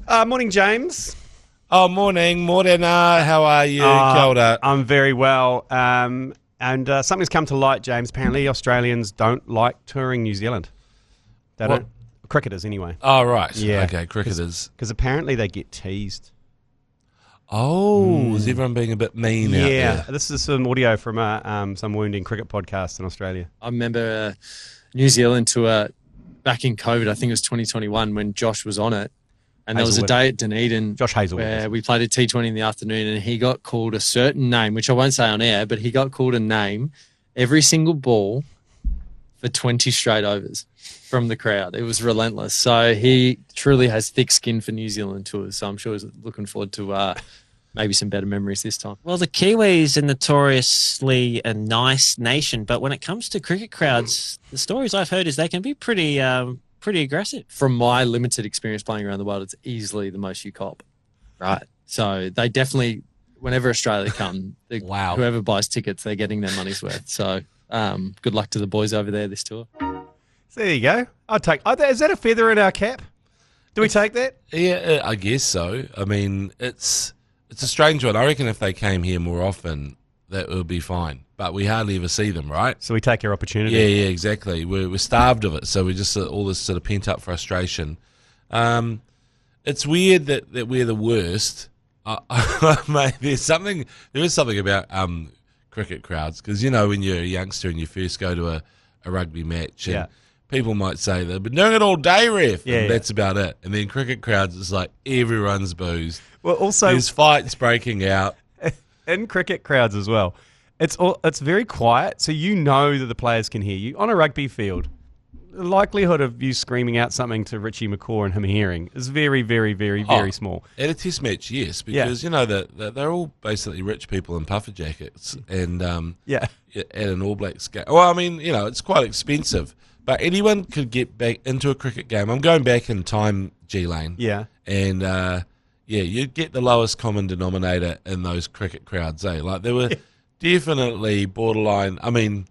Morning, James. Oh, morning, Morena. How are you? Kia ora. I'm very well. And something's come to light, James. Apparently, Australians don't like touring New Zealand. They What? don't. Cricketers, anyway. Oh, right. Yeah. Okay, cricketers. Because apparently they get teased. Oh, is everyone being a bit mean out there? This is some audio from some wounding cricket podcast in Australia. I remember New Zealand tour back in COVID, I think it was 2021, when Josh was on it. And there was a day at Dunedin Josh Hazelwood, where we played a T20 in the afternoon and he got called a certain name, which I won't say on air, but he got called a name every single ball for 20 straight overs from the crowd. It was relentless. So he truly has thick skin for New Zealand tours. So I'm sure he's looking forward to maybe some better memories this time. Well, the Kiwis are notoriously a nice nation, but when it comes to cricket crowds, the stories I've heard is they can be pretty aggressive. From my limited experience playing around the world, it's easily the most you cop. Right. So they definitely, whenever Australia come, Wow. whoever buys tickets, they're getting their money's worth. So good luck to the boys over there this tour. So there you go. I'll take. Is that a feather in our cap? Do we take that? Yeah, I guess so. I mean, it's a strange one. I reckon if they came here more often, that would be fine. But we hardly ever see them, right? So we take your opportunity. Yeah, exactly. We're starved of it, so we just all this sort of pent-up frustration. It's weird that we're the worst. Mate, there is something about cricket crowds, because, you know, when you're a youngster and you first go to a rugby match, and people might say they've been doing it all day, ref, and that's about it. And then cricket crowds, it's like everyone's boozed. Well, also there's fights breaking out. In cricket crowds as well. It's very quiet, so you know that the players can hear you. On a rugby field, the likelihood of you screaming out something to Richie McCaw and him hearing is very, very, very, very small. At a test match, yes, because you know that they're all basically rich people in puffer jackets, and at an All Blacks game. Well, I mean, you know, it's quite expensive, but anyone could get back into a cricket game. I'm going back in time, G Lane. Yeah, and you'd get the lowest common denominator in those cricket crowds. Like they were. Definitely borderline. I mean,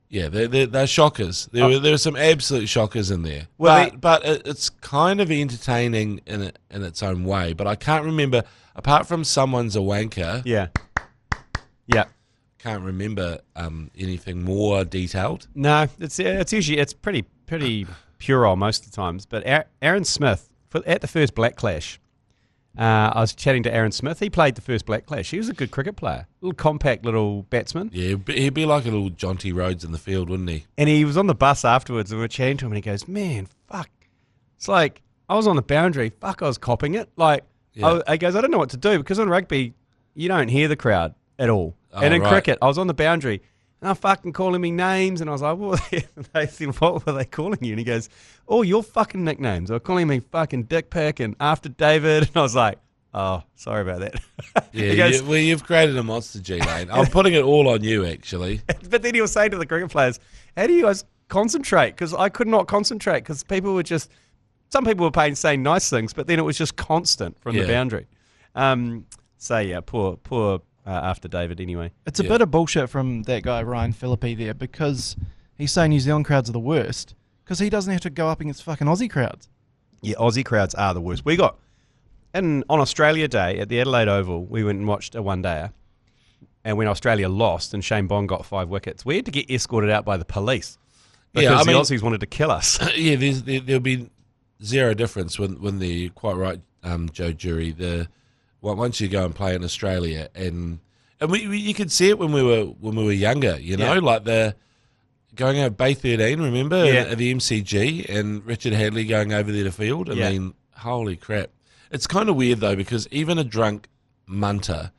they're shockers. There were some absolute shockers in there. Well, but it's kind of entertaining in its own way. But I can't remember, apart from someone's a wanker. Yeah. Can't remember anything more detailed. No, it's usually pretty puerile most of the times. But Aaron Smith at the first Black Clash. I was chatting to Aaron Smith. He played the first Black Clash. He was a good cricket player. Little compact little batsman. Yeah, he'd be like a little Jonty Rhodes in the field, wouldn't he? And he was on the bus afterwards and we were chatting to him and he goes, man, fuck. It's like, I was on the boundary. Fuck, I was copping it. Like, he goes, I don't know what to do because on rugby, you don't hear the crowd at all. And in cricket, I was on the boundary and they're fucking calling me names. And I was like, what were they calling you? And he goes, oh, your fucking nicknames. They were calling me fucking Dick Pick and After David. And I was like, oh, sorry about that. You've created a monster, G Lane. I'm putting it all on you, actually. But then he was saying to the cricket players, how do you guys concentrate? Because I could not concentrate because people were just, some people were saying nice things, but then it was just constant from the boundary. Poor After David anyway. It's a bit of bullshit from that guy, Ryan Philippi, there, because he's saying New Zealand crowds are the worst because he doesn't have to go up against fucking Aussie crowds. Yeah, Aussie crowds are the worst. We got, on Australia Day at the Adelaide Oval, we went and watched a one-dayer, and when Australia lost and Shane Bond got 5 wickets, we had to get escorted out by the police because the Aussies wanted to kill us. There'll be zero difference when they're quite right, Joe Jury. Once you go and play in Australia, and you could see it when we were younger, you know, like the going out Bay 13, remember, at the MCG, and Richard Hadley going over there to field. I mean, holy crap! It's kind of weird though, because even a drunk munter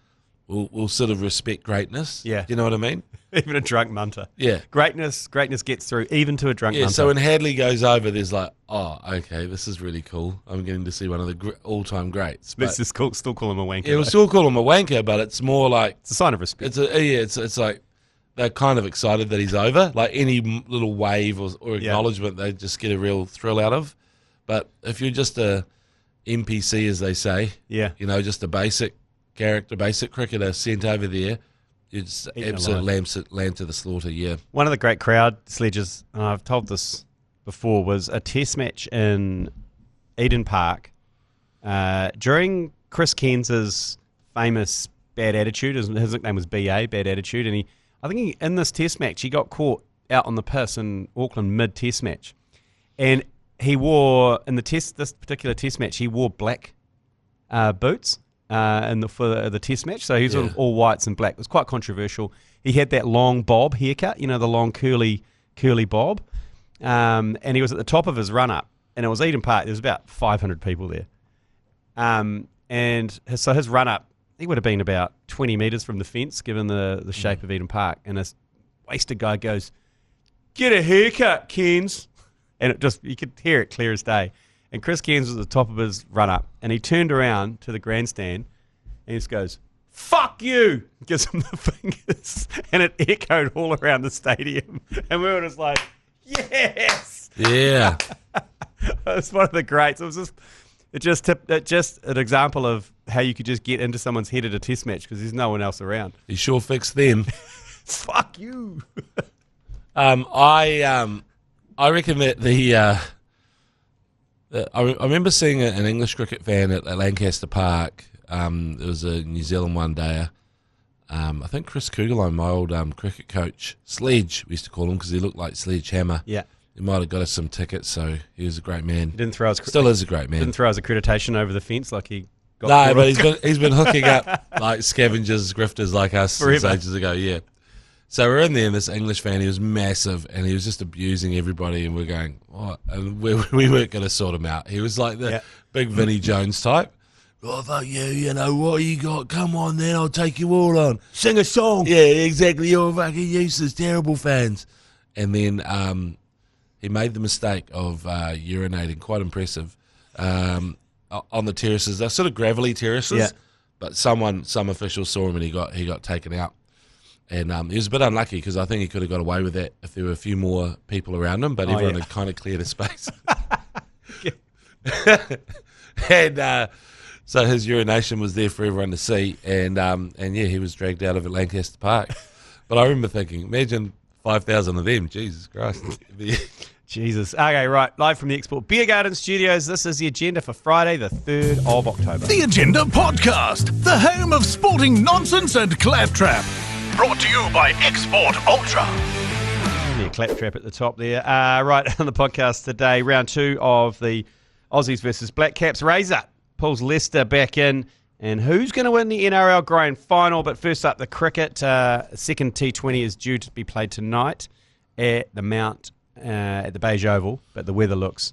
will sort of respect greatness. Yeah, do you know what I mean? Even a drunk munter. Yeah, greatness gets through even to a drunk munter. So when Hadley goes over, there's like, oh, okay, this is really cool. I'm getting to see one of the all-time greats. Let's just still call him a wanker. Yeah, we'll still call him a wanker, but it's more like it's a sign of respect. It's like they're kind of excited that he's over. Like any little wave or acknowledgement, they just get a real thrill out of. But if you're just a NPC, as they say, you know, just a basic character, basic cricketer sent over there, it's absolute lamb to the slaughter, One of the great crowd sledges, and I've told this before, was a test match in Eden Park During Chris Cairns' famous bad attitude, his nickname was BA, bad attitude, and in this test match, he got caught out on the piss in Auckland mid-test match. And he wore, this particular test match, he wore black boots for the test match. So he was sort of all whites and black. It was quite controversial. He had that long bob haircut, the long curly bob. And he was at the top of his run-up. And it was Eden Park. There was about 500 people there. So his run-up, he would have been about 20 metres from the fence, given the shape of Eden Park. And this wasted guy goes, "Get a haircut, Cairns." And you could hear it clear as day. And Chris Cairns was at the top of his run-up. And he turned around to the grandstand and he just goes, "Fuck you!" Gives him the fingers. And it echoed all around the stadium. And we were just like, yes! Yeah. It's one of the greats. It was just an example of how you could just get into someone's head at a test match because there's no one else around. He sure fixed them. Fuck you. I reckon that I remember seeing an English cricket fan at Lancaster Park. It was a New Zealand one-dayer. I think Chris Kugelheim, my old cricket coach, Sledge, we used to call him because he looked like Sledgehammer. Yeah. He might have got us some tickets, so he was a great man. Still is a great man. Didn't throw his accreditation over the fence like he got. No, but he's been hooking up like scavengers, grifters like us since ages ago. Yeah. So we're in there, and this English fan, he was massive, and he was just abusing everybody, and we're going, what? And we weren't going to sort him out. He was like the big Vinnie Jones type. "Oh, fuck you, what you got? Come on then, I'll take you all on. Sing a song." Yeah, exactly. You're fucking useless, terrible fans. And then he made the mistake of urinating, quite impressive, on the terraces. They're sort of gravelly terraces, but some official saw him and he got taken out. And he was a bit unlucky because I think he could have got away with that if there were a few more people around him, but everyone had kind of cleared a space. And so his urination was there for everyone to see, and he was dragged out of Lancaster Park. But I remember thinking, imagine 5,000 of them. Jesus Christ. Jesus. Okay, right. Live from the Export Beer Garden Studios. This is the agenda for Friday, the 3rd of October. The Agenda Podcast, the home of sporting nonsense and claptrap. Brought to you by Export Ultra. Yeah, claptrap at the top there. Right, on the podcast today, round 2 of the Aussies versus Black Caps. Razor pulls Leicester back in. And who's going to win the NRL Grand Final? But first up, the cricket. Second T20 is due to be played tonight at the Mount, at the Beige Oval. But the weather looks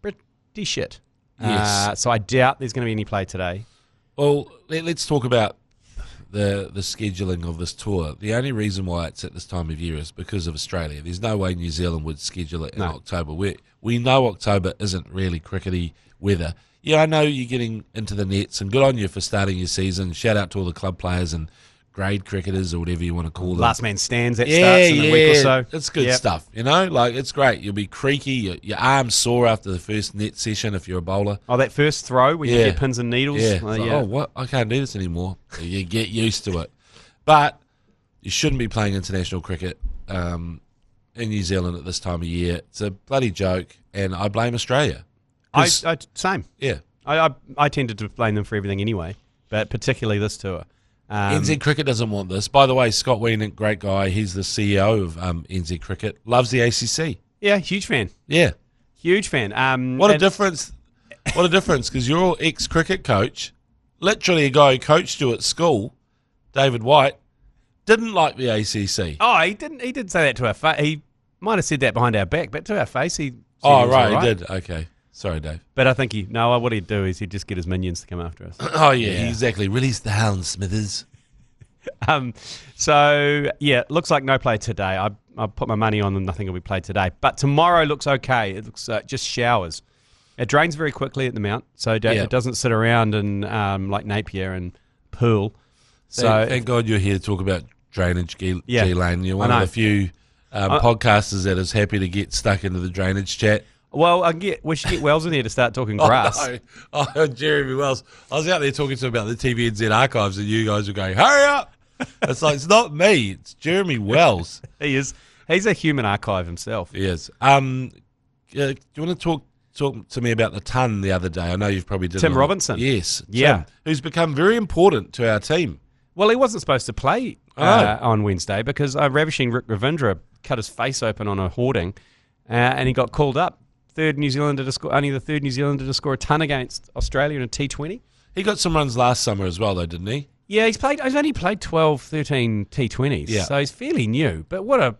pretty shit. Yes. So I doubt there's going to be any play today. Well, let's talk about the scheduling of this tour. The only reason why it's at this time of year is because of Australia. There's no way New Zealand would schedule it in October. We know October isn't really crickety weather. Yeah, I know you're getting into the nets, and good on you for starting your season. Shout out to all the club players and grade cricketers or whatever you want to call them. Last man stands, that starts in a week or so. It's good stuff, Like, it's great. You'll be creaky, your arm's sore after the first net session if you're a bowler. Oh, that first throw where you get pins and needles? Yeah. Oh, what? I can't do this anymore. You get used to it. But you shouldn't be playing international cricket in New Zealand at this time of year. It's a bloody joke, and I blame Australia. Same. Yeah. I tended to blame them for everything anyway, but particularly this tour. NZ Cricket doesn't want this. By the way, Scott Weenan, great guy. He's the CEO of NZ Cricket. Loves the ACC. Yeah, huge fan. Yeah. Huge fan. What a difference. What a difference, because you're all ex-cricket coach. Literally a guy who coached you at school, David White, didn't like the ACC. Oh, he didn't. He did say that to our face. He might have said that behind our back, but to our face, he said he did. Okay. Sorry, Dave. But I think what he'd do is he'd just get his minions to come after us. Oh, yeah, exactly. Release the hound, Smithers. Looks like no play today. I put my money on nothing will be played today. But tomorrow looks okay. It looks just showers. It drains very quickly at the Mount, so it doesn't sit around in like Napier and Poole. So thank God you're here to talk about drainage, G Lane. You're one of the few podcasters that is happy to get stuck into the drainage chat. Well, we should get Wells in here to start talking grass. Oh, Jeremy Wells. I was out there talking to him about the TVNZ archives, and you guys were going, "Hurry up!" It's like, it's not me, it's Jeremy Wells. He is. He's a human archive himself. He is. Do you want to talk talk to me about the ton the other day. I know you've probably did Tim it on- Robinson. Yes. Yeah. Tim, who's become very important to our team. Well, he wasn't supposed to play Oh. on Wednesday because ravishing Rick Ravindra cut his face open on a hoarding, and he got called up. Only the third New Zealander to score a ton against Australia in a T20. He got some runs last summer as well, though, didn't he? Yeah, he's only played 12, 13 T20s, Yeah. so he's fairly new. But what a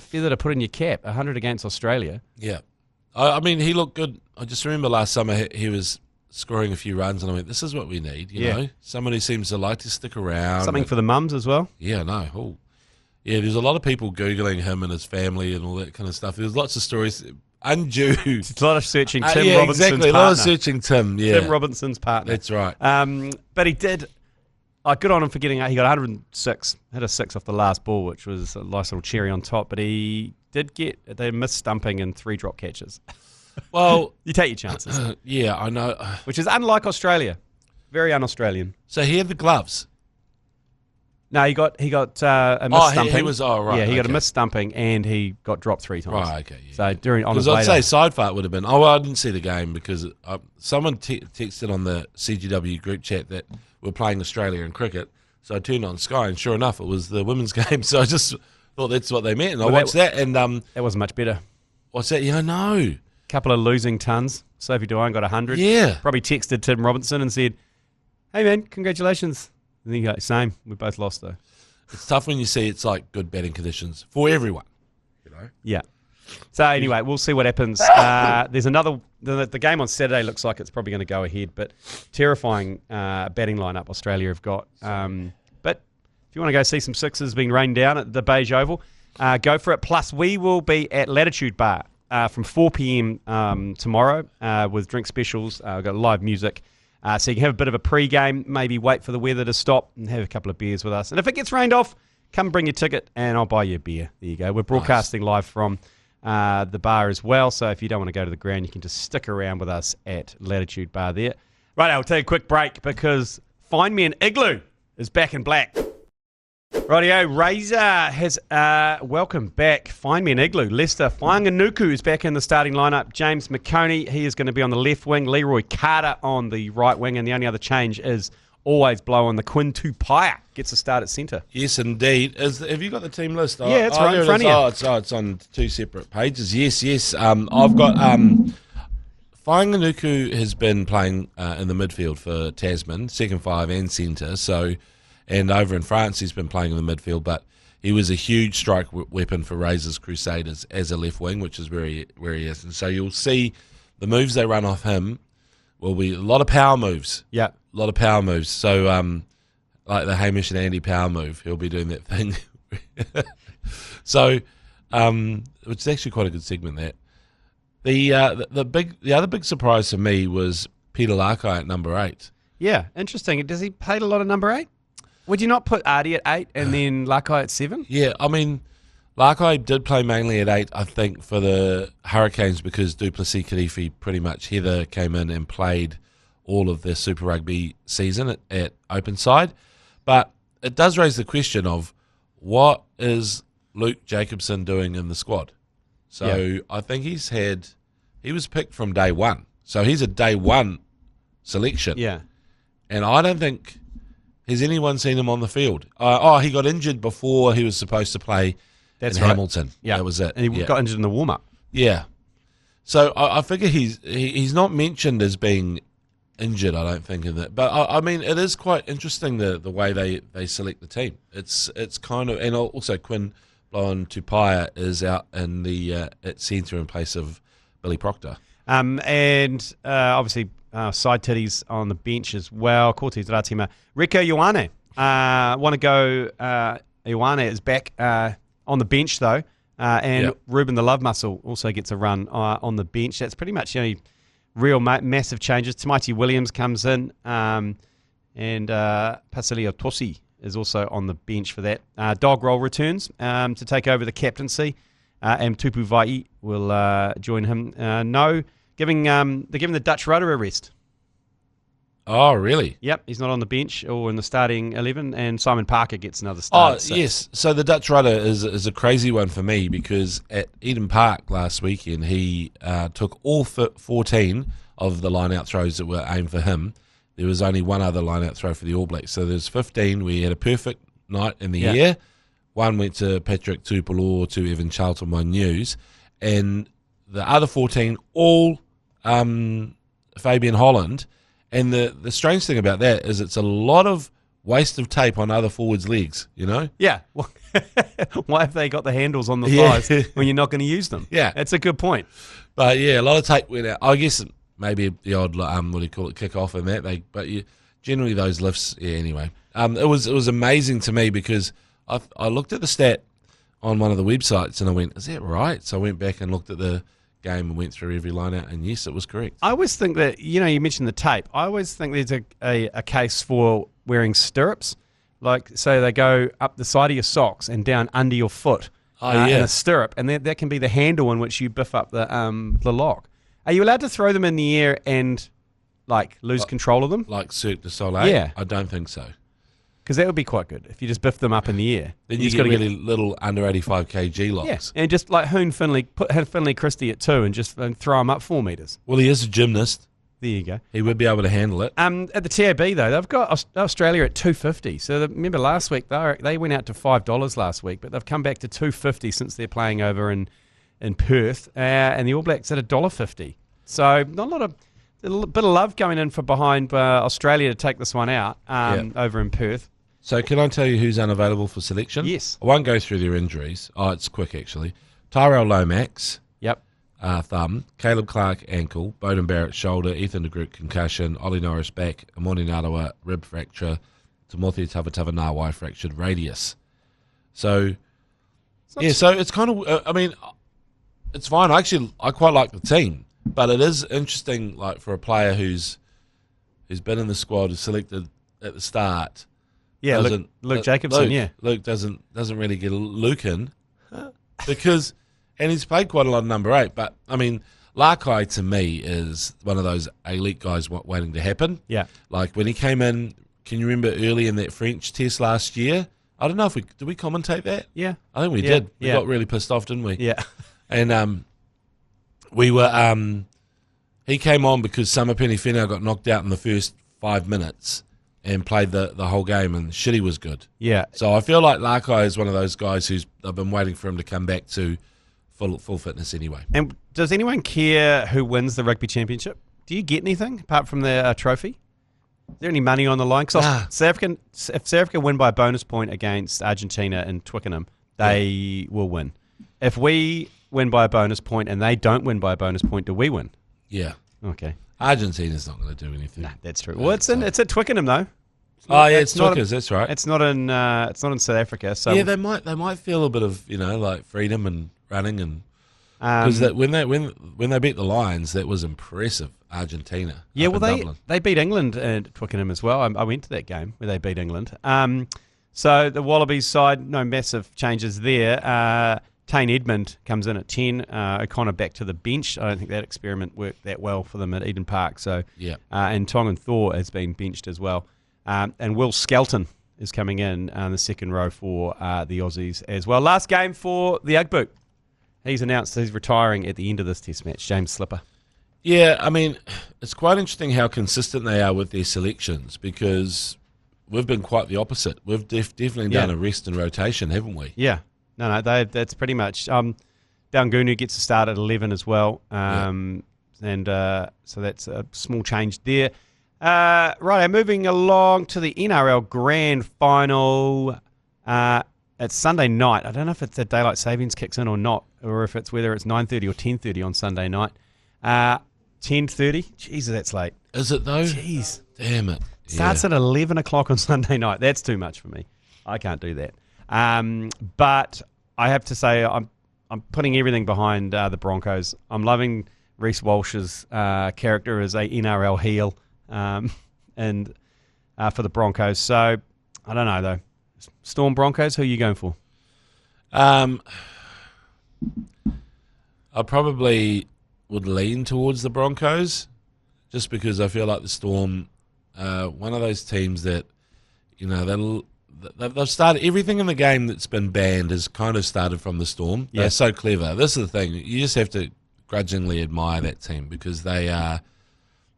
feather to put in your cap, 100 against Australia. Yeah. I mean, he looked good. I just remember last summer he was scoring a few runs, and I went, this is what we need, you know? Someone who seems to like to stick around. Something for the mums as well. Yeah, no. Oh. Yeah, there's a lot of people Googling him and his family and all that kind of stuff. There's lots of stories. Undue. It's a lot of searching Tim yeah, Robinson's exactly. partner. A lot of searching Tim, yeah. Tim Robinson's partner. That's right. But he did. Good on him for getting out. He got 106, hit a 6 off the last ball, which was a nice little cherry on top. But he did they missed stumping and 3 drop catches. Well, You take your chances, yeah, I know. which is unlike Australia. Very un-Australian. So he had the gloves. No, he got a missed stumping. he was, right. Yeah, he got a okay. missed stumping and he got dropped 3 times. Right, okay. Yeah. So on his Because way I'd there. say side fart would have been. Oh, well, I didn't see the game because someone texted on the CGW group chat that we're playing Australia in cricket. So I turned on Sky, and sure enough, it was the women's game. So I just thought that's what they meant, and I watched that. And that wasn't much better. what's that? Yeah, I know. Couple of losing tons. Sophie Dwyer got 100. Yeah. Probably texted Tim Robinson and said, "Hey man, congratulations." And then you go, "Same. We both lost though." It's tough when you see it's like good batting conditions for everyone. You know. Yeah. So anyway, we'll see what happens. There's another. The game on Saturday looks like it's probably going to go ahead, but terrifying batting lineup Australia have got. But if you want to go see some sixes being rained down at the Beige Oval, go for it. Plus, we will be at Latitude Bar from 4 p.m. Tomorrow with drink specials. We've got live music. So you can have a bit of a pre-game, maybe wait for the weather to stop and have a couple of beers with us. And if it gets rained off, come bring your ticket and I'll buy you a beer. There you go. We're broadcasting live from the bar as well. So if you don't want to go to the ground, you can just stick around with us at Latitude Bar there. Right, I'll take a quick break because Find Me an Igloo is back in black. Rightio, Razor has welcome back Find Me an Igloo. Lester Whanganuku is back in the starting lineup. James McOnie, he is going to be on the left wing. Leroy Carter on the right wing. And the only other change is always blow on the Quinn Tupaia. Gets a start at centre. Yes, indeed. Have you got the team list? Yeah, it's right in front of you. It's on 2 separate pages. Yes. I've got Whanganuku has been playing in the midfield for Tasman, second 5 and centre. And over in France, he's been playing in the midfield, but he was a huge strike weapon for Razors Crusaders as a left wing, which is where he is. And so you'll see the moves they run off him will be a lot of power moves. Yeah. A lot of power moves. So, like the Hamish and Andy power move, he'll be doing that thing. So, which is actually quite a good segment, that. The other big surprise for me was Peter Larkai at number 8. Yeah, interesting. Does he play a lot of number 8? Would you not put Artie at 8 and then Larkai at 7? Yeah, I mean, Larkai did play mainly at 8, I think, for the Hurricanes because Duplessis Kadifi pretty much Heather came in and played all of their Super Rugby season at open side. But it does raise the question of what is Luke Jacobson doing in the squad? So I think he was picked from day one. So he's a day one selection. Yeah. And I don't think has anyone seen him on the field. He got injured before he was supposed to play in Hamilton. Yeah. That was it. And he got injured in the warm-up. Yeah. So I figure he's not mentioned as being injured, I don't think, in that. But I mean, it is quite interesting the way they select the team. It's kind of, and also Quinn Blowen Tupaia is out in the at centre in place of Billy Proctor. And obviously side titties on the bench as well. Cortez Ratima. Rico Ioane. Want to go. Ioane is back on the bench though. And Ruben the Love Muscle also gets a run on the bench. That's pretty much the only real massive changes. Tamaiti Williams comes in, and Pasilio Tosi is also on the bench for that. Dog Roll returns to take over the captaincy, and Tupu Vai will join him. They're giving the Dutch rudder a rest. Oh, really? Yep, he's not on the bench or in the starting 11, and Simon Parker gets another start. Oh, yes. So the Dutch rudder is a crazy one for me because at Eden Park last weekend, he took all 14 of the line-out throws that were aimed for him. There was only one other line-out throw for the All Blacks. So there's 15. We had a perfect night in the air. One went to Patrick Tupelo, to Evan Charlton, one news. And the other 14, all Fabian Holland. And the strange thing about that is it's a lot of waste of tape on other forwards' legs, you know? Yeah. Why have they got the handles on the thighs when you're not going to use them? Yeah. That's a good point. But, yeah, a lot of tape went out. I guess maybe the odd, what do you call it, kick-off and that. Generally those lifts, anyway. It was amazing to me because I looked at the stat on one of the websites and I went, is that right? So I went back and looked at the game and went through every line out, and yes, it was correct. I always think that, you mentioned the tape. I always think there's a case for wearing stirrups. Like, so they go up the side of your socks and down under your foot in a stirrup, and that can be the handle in which you biff up the lock. Are you allowed to throw them in the air and, lose control of them? Like Cirque du Soleil? Yeah. I don't think so. Because that would be quite good if you just biff them up in the air. Then you get really little under 85 kg locks. Yeah, and just like Hoon Finley, put Finley Christie at 2 and just throw them up 4 metres. Well, he is a gymnast. There you go. He would be able to handle it. At the TAB, though, they've got Australia at $2.50. So remember last week, they went out to $5 last week, but they've come back to $2.50 since they're playing over in Perth. And the All Blacks at $1.50. So not a bit of love going in for behind Australia to take this one out over in Perth. So can I tell you who's unavailable for selection? Yes. I won't go through their injuries. Oh, it's quick, actually. Tyrell Lomax, Yep. thumb. Caleb Clark, ankle. Bowden Barrett, shoulder. Ethan de Groot, concussion. Ollie Norris, back. Amoni Narawa, rib fracture. Timothy Tavatava Nawai, fractured radius. So, so it's kind of, it's fine. I quite like the team. But it is interesting, for a player who's been in the squad, who's selected at the start. Yeah, Luke Jacobson, Luke doesn't really get Luke in because, and he's played quite a lot of number 8, but, Larkai to me is one of those elite guys waiting to happen. Yeah. Like when he came in, can you remember early in that French test last year? I don't know if did we commentate that? Yeah. I think we did. We got really pissed off, didn't we? Yeah. And we were, he came on because Summer Penny-Whenau got knocked out in the first 5 minutes and played the whole game, and shit, he was good. Yeah. So I feel like Larkai is one of those guys I've been waiting for him to come back to full fitness anyway. And does anyone care who wins the Rugby Championship? Do you get anything apart from the trophy? Is there any money on the line? Because South Africa win by a bonus point against Argentina in Twickenham, they will win. If we win by a bonus point and they don't win by a bonus point, do we win? Yeah. Okay. Argentina's not going to do anything. Nah, that's true. Well, it's at Twickenham though. It's Twickers. That's right. It's not in South Africa. So yeah, they might feel a bit of freedom and running and because when they beat the Lions, that was impressive. Argentina. Yeah, well Dublin. they beat England at Twickenham as well. I went to that game where they beat England. So the Wallabies side, no massive changes there. Tane Edmund comes in at 10. O'Connor back to the bench. I don't think that experiment worked that well for them at Eden Park. So yeah. And Tongan Thor has been benched as well. And Will Skelton is coming in the second row for the Aussies as well. Last game for the Ugboot. He's announced he's retiring at the end of this test match, James Slipper. Yeah, I mean, it's quite interesting how consistent they are with their selections because we've been quite the opposite. We've definitely done a rest and rotation, haven't we? Yeah. No, that's pretty much. Daungunu gets a start at 11 as well. And so that's a small change there. Right, moving along to the NRL Grand Final. It's Sunday night. I don't know if it's a daylight savings kicks in or not, or if it's whether it's 9:30 or 10:30 on Sunday night. 10:30. Jesus, that's late. Is it though? Jeez, damn it. Starts at 11 o'clock on Sunday night. That's too much for me. I can't do that. But I have to say I'm putting everything behind the Broncos. I'm loving Reece Walsh's character as a NRL heel, and for the Broncos. So I don't know though. Storm Broncos, who are you going for? I probably would lean towards the Broncos just because I feel like the Storm one of those teams that, you know, they've started everything in the game that's been banned has kind of started from the Storm. Yeah. They're so clever. This is the thing. You just have to grudgingly admire that team because they are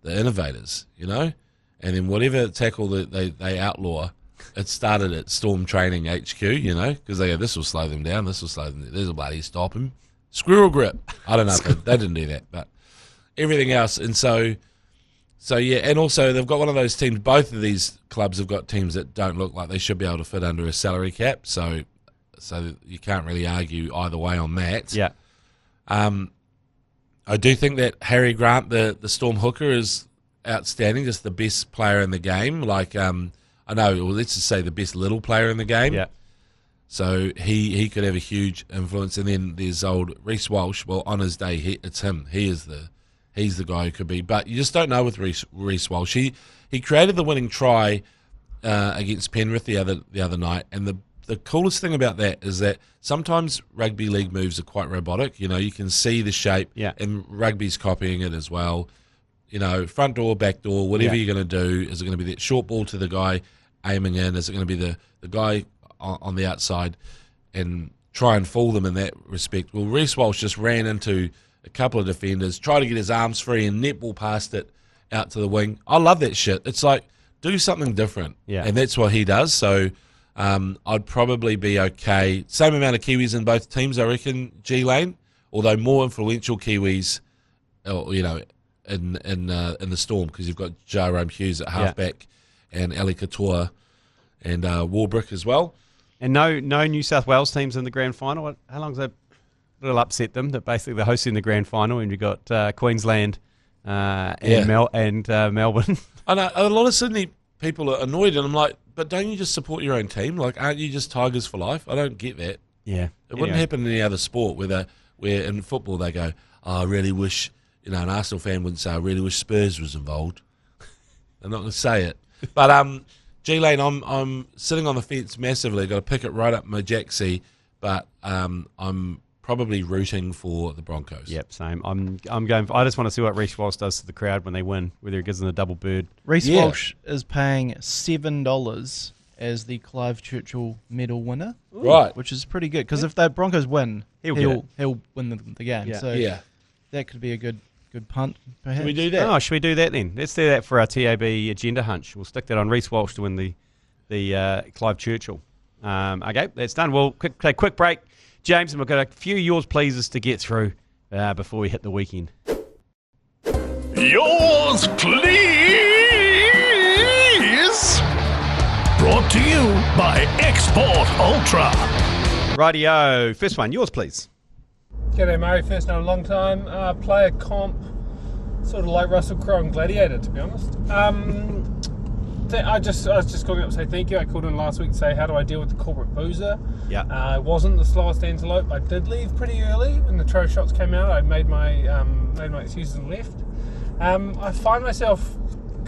the innovators, you know? And then whatever tackle that they outlaw, it started at Storm Training HQ, you know, because they go, this will slow them down, this will slow them down, this will bloody stop him. Squirrel grip. I don't know if they didn't do that, but everything else. And so yeah, and also they've got one of those teams, both of these clubs have got teams that don't look like they should be able to fit under a salary cap, so you can't really argue either way on that. Yeah. I do think that Harry Grant, the Storm hooker, is outstanding, just the best player in the game. Like, I know, well, let's just say the best little player in the game. Yeah. So he could have a huge influence. And then there's old Reece Walsh. Well, on his day, it's him. He's the guy who could be. But you just don't know with Reece Walsh. He created the winning try against Penrith the other night, and the coolest thing about that is that sometimes rugby league moves are quite robotic. You know, you can see the shape, and rugby's copying it as well. You know, front door, back door, whatever you're going to do. Is it going to be that short ball to the guy aiming in? Is it going to be the guy on the outside and try and fool them in that respect? Well, Reece Walsh just ran into a couple of defenders, tried to get his arms free and netball past it out to the wing. I love that shit. It's like, do something different. Yeah. And that's what he does. So I'd probably be okay. Same amount of Kiwis in both teams, I reckon, G Lane, although more influential Kiwis, you know, in the Storm, because you've got Jerome Hughes at halfback and Ali Katoa and Warbrick as well. And no New South Wales teams in the grand final. How long's that? It'll upset them that basically they're hosting the grand final, and you've got Queensland and Melbourne. I know a lot of Sydney people are annoyed, and I'm like, but don't you just support your own team? Like, aren't you just Tigers for life? I don't get that. Yeah, it wouldn't happen in any other sport where in football they go, oh, I really wish, you know, an Arsenal fan wouldn't say, I really wish Spurs was involved. They're not going to say it. But G Lane, I'm sitting on the fence massively. Got to pick it right up my jacksie, but I'm probably rooting for the Broncos. Yep, same. I'm going. I just want to see what Reece Walsh does to the crowd when they win, whether he gives them a double bird. Reece Walsh is paying $7 as the Clive Churchill medal winner, right? Which is pretty good because if the Broncos win, he'll win the game. Yeah. So that could be a good punt. Perhaps. Should we do that? Oh, should we do that then? Let's do that for our TAB agenda hunch. We'll stick that on Reece Walsh to win the Clive Churchill. Okay, that's done. We'll take a quick break, James, and we've got a few yours pleases to get through before we hit the weekend. Yours please. Brought to you by Export Ultra. Rightio, first one, yours please. G'day Murray, first time in a long time. Player comp, sort of like Russell Crowe and Gladiator, to be honest. I was just calling up to say thank you. I called in last week to say how do I deal with the corporate boozer. Yeah. I wasn't the slowest antelope. I did leave pretty early when the tro shots came out. I made my excuses and left. I find myself,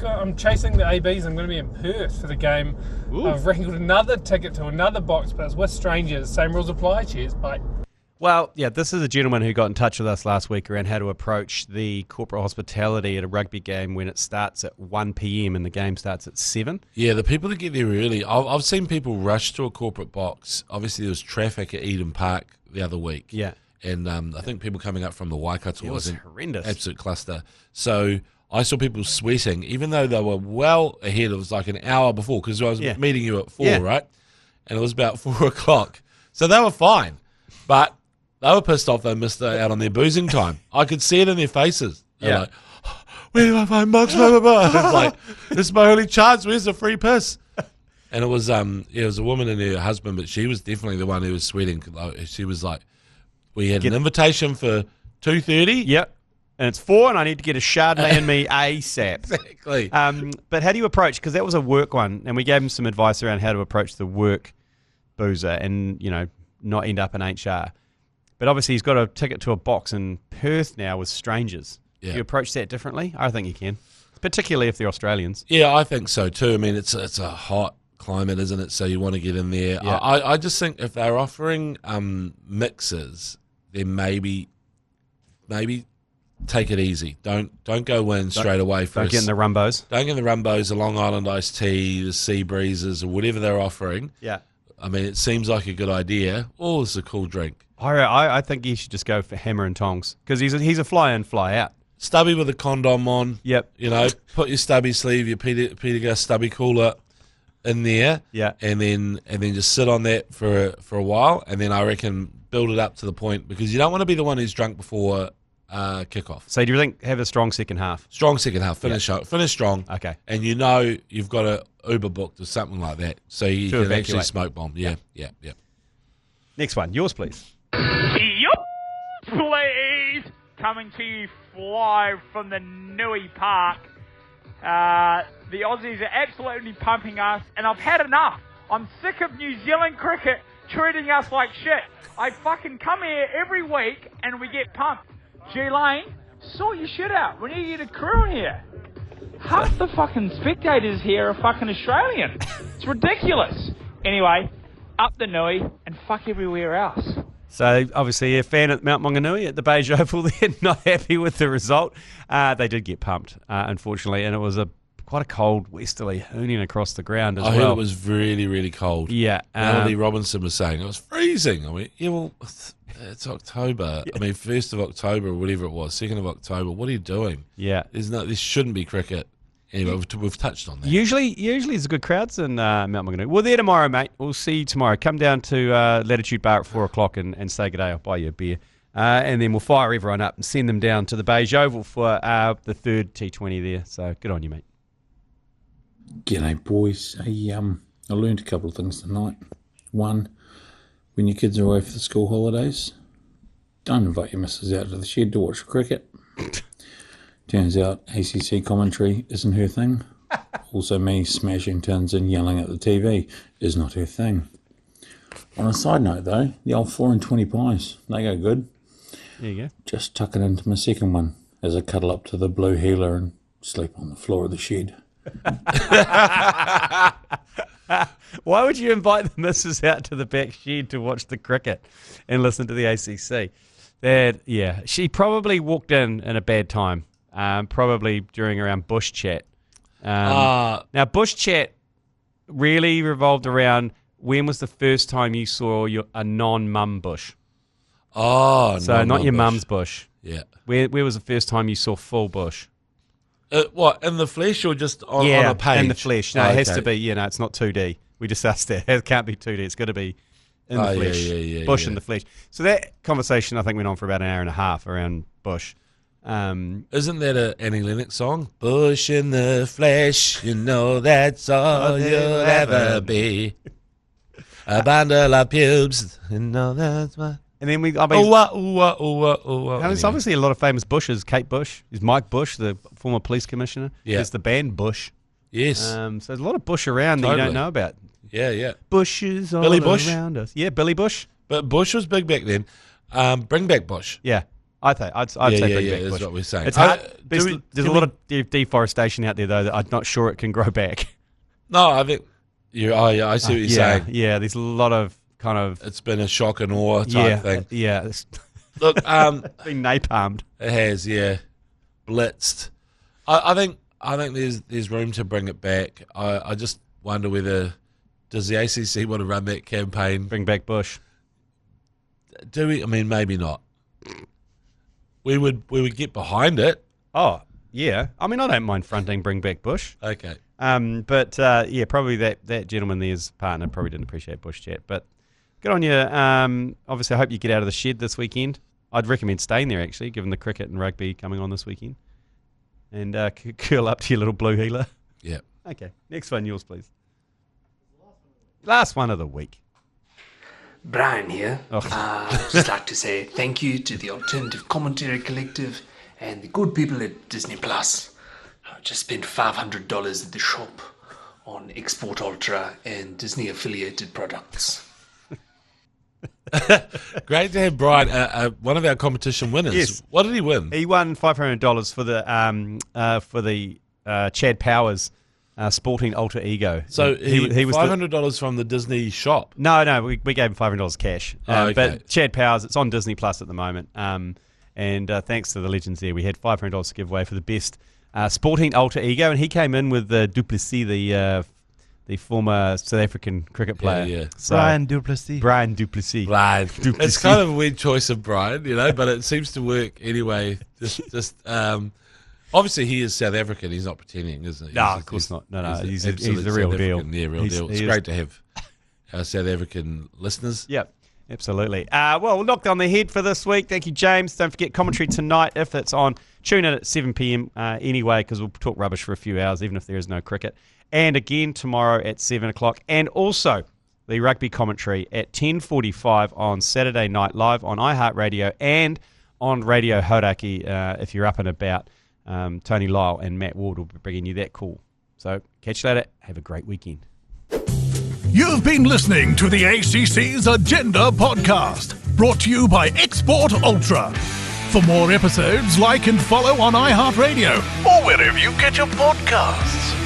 I'm chasing the ABs. I'm going to be in Perth for the game. Ooh. I've wrangled another ticket to another box, but it's with strangers. Same rules apply. Cheers. Bye. Well, yeah, this is a gentleman who got in touch with us last week around how to approach the corporate hospitality at a rugby game when it starts at 1 p.m. and the game starts at 7. Yeah, the people that get there early, I've seen people rush to a corporate box. Obviously, there was traffic at Eden Park the other week. Yeah. And I think people coming up from the Waikato It was an horrendous. absolute cluster. So I saw people sweating, even though they were well ahead. It was like an hour before because I was meeting you at 4, right? And it was about 4 o'clock. So they were fine. But they were pissed off they missed out on their boozing time. I could see it in their faces. They're like, where do I find bucks? Blah, blah, blah. It's like, this is my only chance. Where's the free piss? And it was it was a woman and her husband, but she was definitely the one who was sweating. She was like, we had an invitation for 2:30. Yep. And it's 4 and I need to get a Chardonnay in me ASAP. Exactly. But how do you approach, because that was a work one, and we gave him some advice around how to approach the work boozer and, you know, not end up in HR. But obviously he's got a ticket to a box in Perth now with strangers. Yeah. Do you approach that differently? I think you can, particularly if they're Australians. Yeah, I think so too. I mean, it's a hot climate, isn't it? So you want to get in there. Yeah. I just think if they're offering mixes, then maybe take it easy. Don't go in straight away for Don't get in the rumbos. Don't get in the rumbos, the Long Island iced tea, the sea breezes, or whatever they're offering. Yeah. I mean, it seems like a good idea. Oh, it's a cool drink. I think you should just go for hammer and tongs because he's a fly in, fly out. Stubby with a condom on. Yep. You know, put your stubby sleeve, your Peter Gus stubby cooler in there. Yeah. And then just sit on that for a while, and then I reckon build it up to the point because you don't want to be the one who's drunk before kickoff. So do you think have a strong second half? Strong second half. Finish strong. Okay. And you've got a Uber booked or something like that, so you can actually smoke bomb. Yeah. Next one, yours, please. Yup, please. Coming to you live from the Nui Park. The Aussies are absolutely pumping us, and I've had enough. I'm sick of New Zealand cricket treating us like shit. I fucking come here every week, and we get pumped. G Lane, sort your shit out. We need to get a crew in here. Half the fucking spectators here are fucking Australian. It's ridiculous. Anyway, up the Nui and fuck everywhere else. So, obviously, a fan at Mount Maunganui at the Beige Oval, they're not happy with the result. They did get pumped, unfortunately, and it was quite a cold westerly hooning across the ground as well. I heard it was really, really cold. Yeah. Melody Robinson was saying it was freezing. I went, yeah, well, it's October. Yeah. I mean, 1st of October or whatever it was, 2nd of October. What are you doing? Yeah. This shouldn't be cricket. Anyway, we've touched on that. Usually there's good crowds in Mount Maunganui. We're there tomorrow, mate. We'll see you tomorrow. Come down to Latitude Bar at 4 o'clock and say good day. I'll buy you a beer. And then we'll fire everyone up and send them down to the Beige Oval for the third T20 there. So good on you, mate. G'day, boys. I learned a couple of things tonight. One, when your kids are away for the school holidays, don't invite your missus out to the shed to watch cricket. Turns out ACC commentary isn't her thing. Also, me smashing tins and yelling at the TV is not her thing. On a side note, though, the old 4 and 20 pies, they go good. There you go. Just tuck it into my second one as I cuddle up to the blue heeler and sleep on the floor of the shed. Why would you invite the missus out to the back shed to watch the cricket and listen to the ACC? She probably walked in a bad time. Probably during around Bush Chat. Now, Bush Chat really revolved around when was the first time you saw a non-mum bush? Oh, so not your mum's bush. Yeah. Where was the first time you saw full bush? What, in the flesh or just on a page? In the flesh. No, it has to be. It's not 2D. We discussed that. It can't be 2D. It's got to be in the flesh. Bush in the flesh. So that conversation, I think, went on for about an hour and a half around bush. Isn't that an Annie Lennox song? Bush in the flesh, that's all you'll ever be. A bundle of pubes, that's what. And then there's obviously a lot of famous Bushes. Kate Bush is Mike Bush, the former police commissioner. Yeah. There's the band Bush. Yes. So there's a lot of Bush around that you don't know about. Yeah. Bushes all Billy Bush. around us. Yeah, Billy Bush. But Bush was big back then. Bring back Bush. Yeah. I'd say bring back Bush. That's what we're saying. It's hard. There's a lot of deforestation out there, though, that I'm not sure it can grow back. No, I think I see what you're saying. Yeah, there's a lot of kind of. It's been a shock and awe type thing. Yeah. Look, it's been napalmed. It has, yeah, blitzed. I think there's room to bring it back. I just wonder whether does the ACC want to run that campaign? Bring back Bush. Do we? I mean, maybe not. We would get behind it. Oh, yeah. I mean, I don't mind fronting Bring Back Bush. Okay. But probably that gentleman there's partner probably didn't appreciate Bush Chat. But good on you. Obviously, I hope you get out of the shed this weekend. I'd recommend staying there, actually, given the cricket and rugby coming on this weekend. And curl up to your little blue heeler. Yeah. Okay. Next one, yours, please. Last one of the week. Brian here. I'd just like to say thank you to the Alternative Commentary Collective and the good people at Disney Plus. I just spent $500 at the shop on Export Ultra and Disney affiliated products. Great to have Brian, one of our competition winners. Yes. What did he win? He won $500 for the Chad Powers sporting alter ego. So he was $500 from the Disney shop. No, we gave him $500 cash. Okay. But Chad Powers, it's on Disney Plus at the moment. And And thanks to the legends there, we had $500 to give away for the best sporting alter ego, and he came in with Duplessis, the former South African cricket player. Yeah. So, Brian Duplessis. Brian. It's kind of a weird choice of Brian, but it seems to work anyway. Just obviously he is South African. He's not pretending, isn't he? No, of course not. No, he's the real deal. Yeah, real deal. It's great to have our South African listeners. Yep. Absolutely. Well, knocked on the head for this week. Thank you, James. Don't forget commentary tonight if it's on. Tune in at 7 p.m. Anyway, because we'll talk rubbish for a few hours, even if there is no cricket. And again tomorrow at 7 o'clock. And also the rugby commentary at 10:45 on Saturday night live on iHeartradio and on Radio Hauraki if you're up and about. Tony Lyle and Matt Ward will be bringing you that call. So catch you later. Have a great weekend. You've been listening to the ACC's Agenda podcast, brought to you by Export Ultra. For more episodes, like and follow on iHeartradio or wherever you get your podcasts.